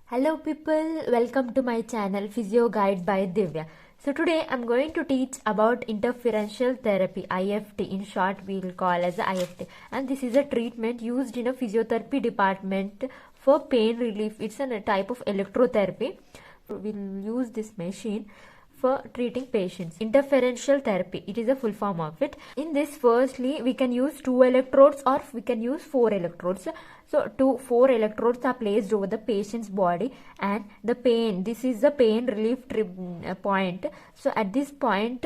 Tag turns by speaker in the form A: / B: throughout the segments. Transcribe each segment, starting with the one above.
A: Hello people, welcome to my channel Physio Guide by Divya. So today I'm going to teach about interferential therapy, IFT. In short we'll call as IFT, and this is a treatment used in a physiotherapy department for pain relief. It's a type of electrotherapy. We'll use this machine for treating patients. Interferential therapy, it is a full form of it. In this, firstly we can use 2 electrodes or we can use 4 electrodes. So 4 electrodes are placed over the patient's body, and this is the pain relief point. So at this point,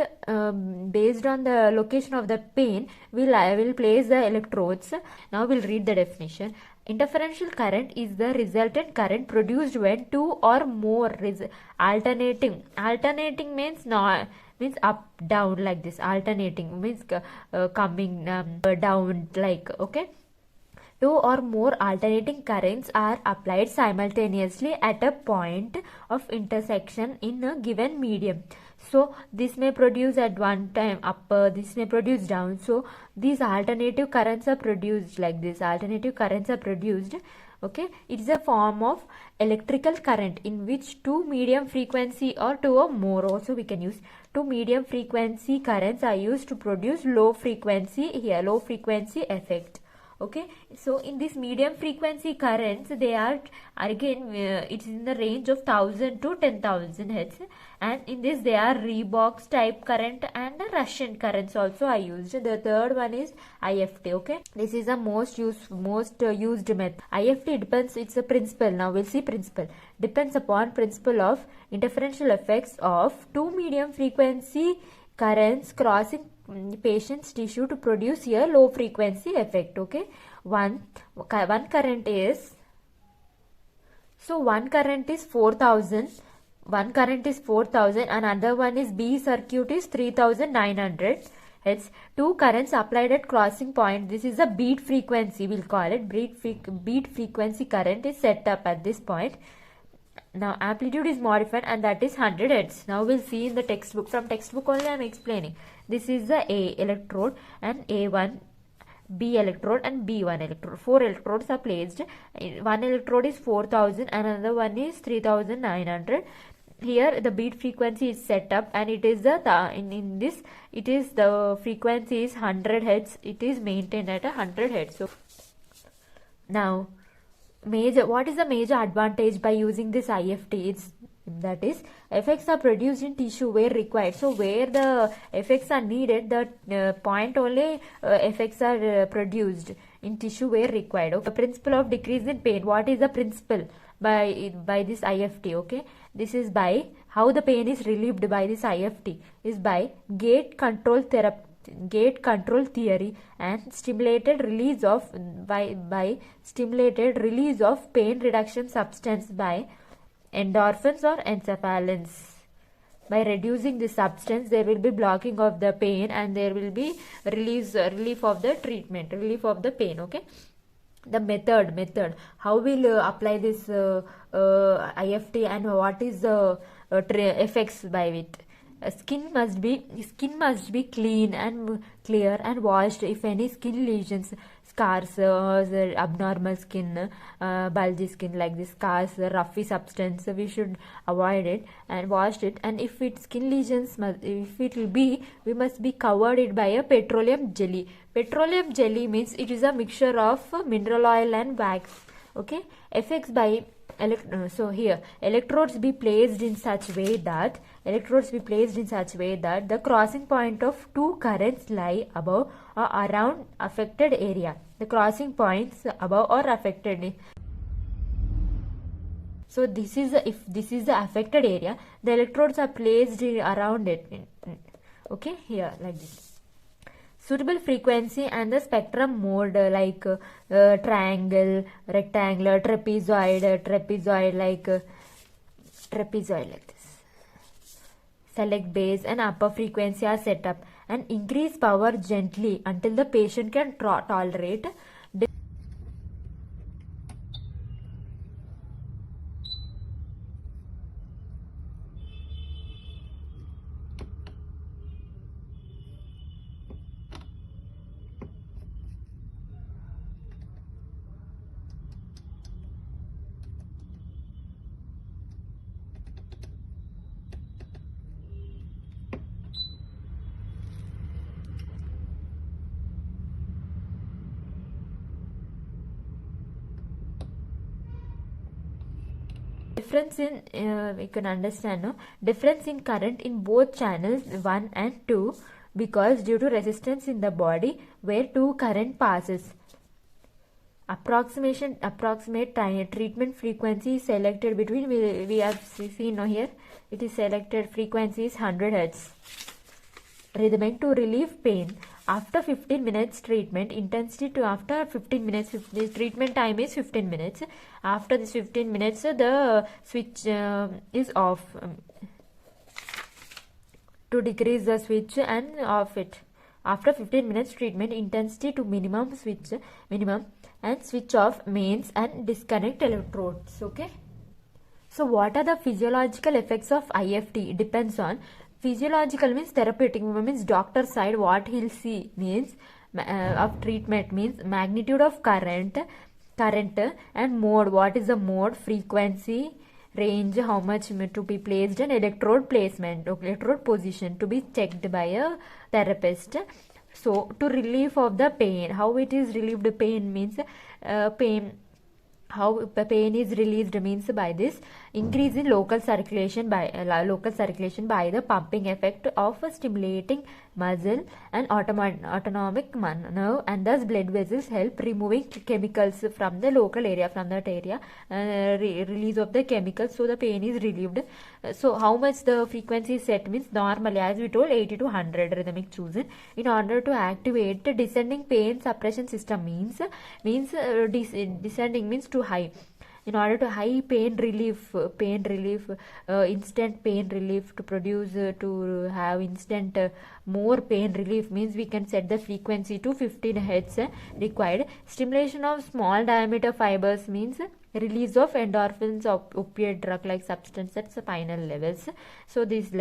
A: based on the location of the pain, I will place the electrodes. Now we'll read the definition. Interferential current is the resultant current produced when two or more alternating means up down like this. Alternating means coming down like, okay. Two or more alternating currents are applied simultaneously at a point of intersection in a given medium. So this may produce at one time up, this may produce down. So these alternative currents are produced like this. Alternative currents are produced. Okay, it is a form of electrical current in which two medium frequency or two or more, also we can use two medium frequency currents are used to produce low frequency effect. Okay, so in this medium frequency currents, they are again it's in the range of 1000 to 10,000 hertz, and in this they are Reebox type current and Russian currents also are used. The third one is IFT. Okay, this is the most used method. IFT depends, it's a principle. Now we'll see principle. Depends upon principle of interferential effects of two medium frequency currents crossing patient's tissue to produce a low frequency effect. Okay, one current is, so one current is 4000, another one is B circuit is 3900 hertz. Two currents applied at crossing point. This is a beat frequency, we'll call it beat frequency current is set up at this point. Now amplitude is modified, and that is 100 hertz. Now we'll see in the textbook. From textbook only I am explaining. This is the A electrode and A1, B electrode and B1 electrode. 4 electrodes are placed. One electrode is 4000, another one is 3900. Here the beat frequency is set up, and it is in this it is the frequency is 100 hertz. It is maintained at 100 hertz. So now what is the major advantage by using this IFT? That is, effects are produced in tissue where required. So where the effects are needed, the point only effects are produced in tissue where required. Okay. The principle of decrease in pain. What is the principle by this IFT? Okay, this is by how the pain is relieved by this IFT is by gate control theory and stimulated release of pain reduction substance by endorphins or enkephalins. By reducing this substance, there will be blocking of the pain, and there will be relief of the pain. Okay, the method how will apply this IFT, and what is the effects by it. Skin must be clean and clear and washed. If any skin lesions, scars, abnormal skin, bulgy skin like this, scars, roughy substance, we should avoid it and wash it. And if it skin lesions, we must be covered it by a petroleum jelly. Petroleum jelly means it is a mixture of mineral oil and wax. Okay, effects by so here electrodes be placed in such way that the crossing point of two currents lie above or around affected area. The crossing points above or affected. So if this is the affected area, the electrodes are placed around it. Okay, here like this. Suitable frequency and the spectrum mode like triangle, rectangular, trapezoid like this. Select base and upper frequency are set up, and increase power gently until the patient can tolerate. difference in we can understand, no, difference in current in both channels 1 and 2, because due to resistance in the body where 2 current passes. Approximate treatment frequency is selected between, we have seen now here, it is selected frequency is 100 Hz. Rhythmic to relieve pain. After 15 minutes treatment, intensity to after 15 minutes, the treatment time is 15 minutes. After this 15 minutes, the switch is off. To decrease the switch and off it. After 15 minutes treatment, intensity to minimum and switch off mains and disconnect electrodes. Okay. So what are the physiological effects of IFT? Depends on, physiological means therapeutic, means doctor side what he'll see means of treatment means magnitude of current and mode. What is the mode? Frequency, range, how much to be placed, and electrode placement, electrode position to be checked by a therapist. So to relief of the pain, how it is relieved? Pain means how pain is released means by this increase in local circulation by the pumping effect of a stimulating muscle and autonomic nerve, and thus blood vessels help removing chemicals from the local area, from that area, release of the chemicals, so the pain is relieved. So how much the frequency is set means normally, as we told, 80 to 100 rhythmic chosen. In order to activate the descending pain suppression system means descending means to high. In order to high pain relief, instant pain relief, to produce to have instant more pain relief means we can set the frequency to 15 Hz required. Stimulation of small diameter fibers means release of endorphins of opioid drug like substance at spinal levels. So these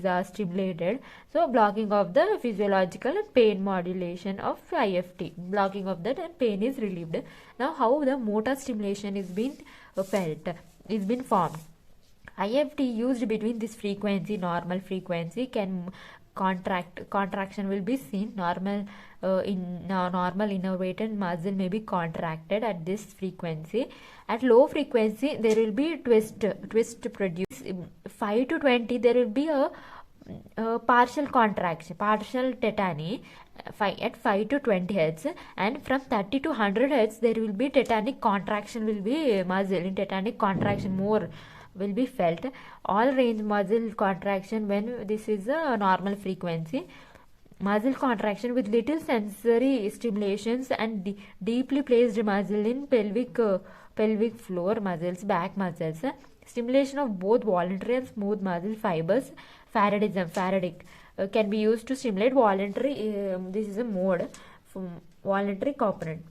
A: are stimulated. So blocking of the physiological and pain modulation of IFT, blocking of that, and pain is relieved. Now how the motor stimulation is being felt, is been formed. IFT used between this frequency, normal frequency, can contraction will be seen. Normal innervated muscle may be contracted at this frequency. At low frequency there will be twist produced. 5 to 20 there will be a partial contraction, partial tetany at 5 to 20 Hz, and from 30 to 100 Hz there will be tetanic contraction, will be muscle in tetanic contraction more will be felt. All range muscle contraction when this is a normal frequency. Muscle contraction with little sensory stimulations and deeply placed muscle in pelvic floor muscles, back muscles. Stimulation of both voluntary and smooth muscle fibers. Faradic can be used to stimulate voluntary. This is a mode from voluntary component.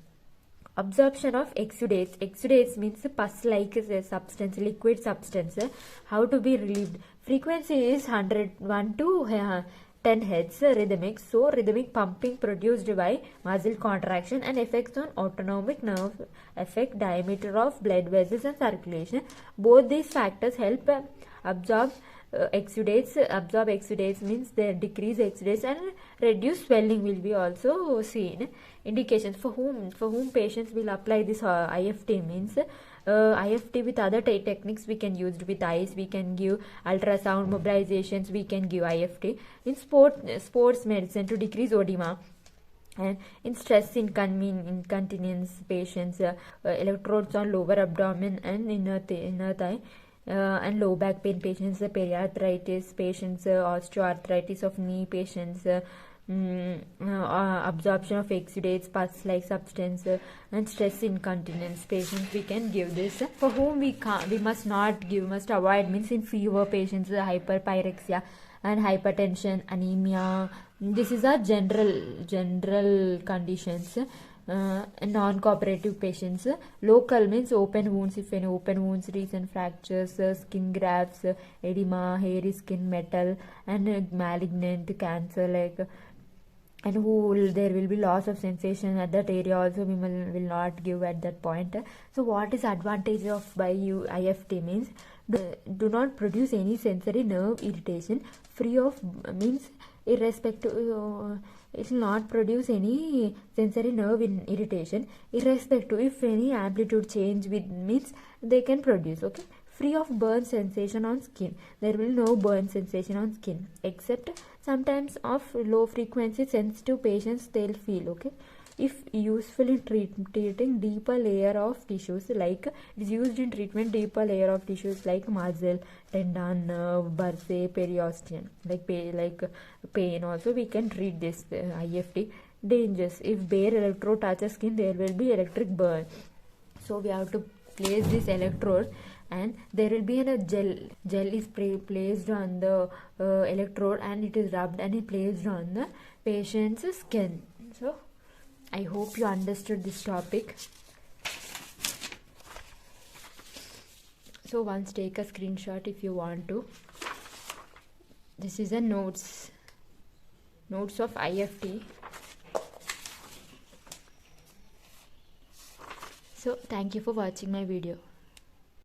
A: Absorption of exudates. Exudates means pus-like substance, liquid substance. How to be relieved? Frequency is 101 to 10 Hz rhythmic. So rhythmic pumping produced by muscle contraction and effects on autonomic nerve affect diameter of blood vessels and circulation. Both these factors help absorb exudates means they decrease exudates and reduce swelling will be also seen. Indications for whom patients will apply this IFT means IFT with other techniques we can use. With eyes we can give ultrasound, mobilizations we can give IFT. In sports medicine to decrease edema. And in stress incontinence patients, electrodes on lower abdomen and inner thigh. And low back pain patients, periarthritis patients, osteoarthritis of knee patients, absorption of exudates, pus-like substance, and stress incontinence patients we can give this. For whom we must not give, must avoid means in fever patients, hyperpyrexia and hypertension, anemia. This is our general conditions. Non-cooperative patients. Local means open wounds, if any open wounds, recent fractures, skin grafts, edema, hairy skin, metal, and malignant cancer, like, and there will be loss of sensation at that area also we will not give at that point. So what is advantage of by IFT means do not produce any sensory nerve irritation, free of means irrespective, it will not produce any sensory nerve irritation irrespective if any amplitude change with means they can produce. Okay, free of burn sensation on skin. There will no burn sensation on skin, except sometimes of low frequency sensitive patients they'll feel. Okay, if useful in treating deeper layer of tissues, like it is used in treatment deeper layer of tissues like muscle, tendon, nerve, bursae, periosteum, like pain also we can treat this IFT. Dangers: if bare electrode touches skin, there will be electric burn, so we have to place this electrode, and there will be a gel is placed on the electrode, and it is rubbed and it placed on the patient's skin. So I hope you understood this topic. So once take a screenshot if you want to. This is a notes of IFT. So thank you for watching my video.